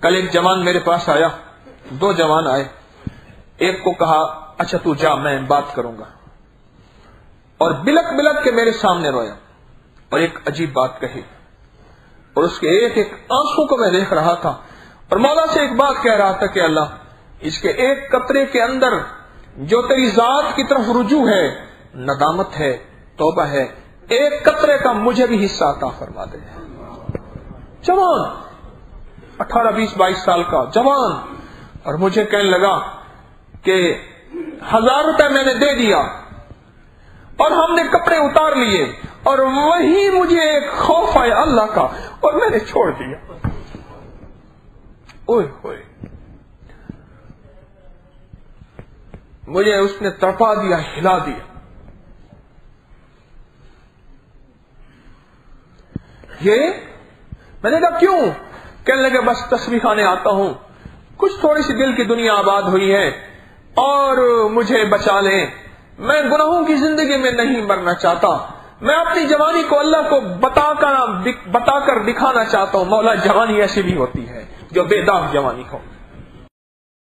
کل ایک جوان میرے پاس آیا، 2 جوان آئے، ایک کو کہا اچھا تو جا میں بات کروں گا، اور بلک بلک کے میرے سامنے رویا اور ایک عجیب بات کہی، اور اس کے ایک ایک آنسو کو میں دیکھ رہا تھا، اور مولا سے ایک بات کہہ رہا تھا کہ اللہ اس کے ایک قطرے کے اندر جو تیری ذات کی طرف رجوع ہے، ندامت ہے، توبہ ہے، ایک قطرے کا مجھے بھی حصہ عطا فرما دے۔ جوان 18 20 22 سال کا جوان، اور مجھے کہنے لگا کہ 1000 روپے میں نے دے دیا اور ہم نے کپڑے اتار لیے، اور وہی مجھے ایک خوف آیا اللہ کا اور میں نے چھوڑ دیا۔ اوئے ہوئے، مجھے اس نے تڑپا دیا، ہلا دیا۔ یہ میں نے کہا کیوں؟ کہنے لگے بس تسبیح خانے آتا ہوں، کچھ تھوڑی سی دل کی دنیا آباد ہوئی ہے اور مجھے بچا لیں، میں گناہوں کی زندگی میں نہیں مرنا چاہتا، میں اپنی جوانی کو اللہ کو بتا کر دکھانا چاہتا ہوں۔ مولا جوانی ایسی بھی ہوتی ہے جو بے داغ جوانی ہو۔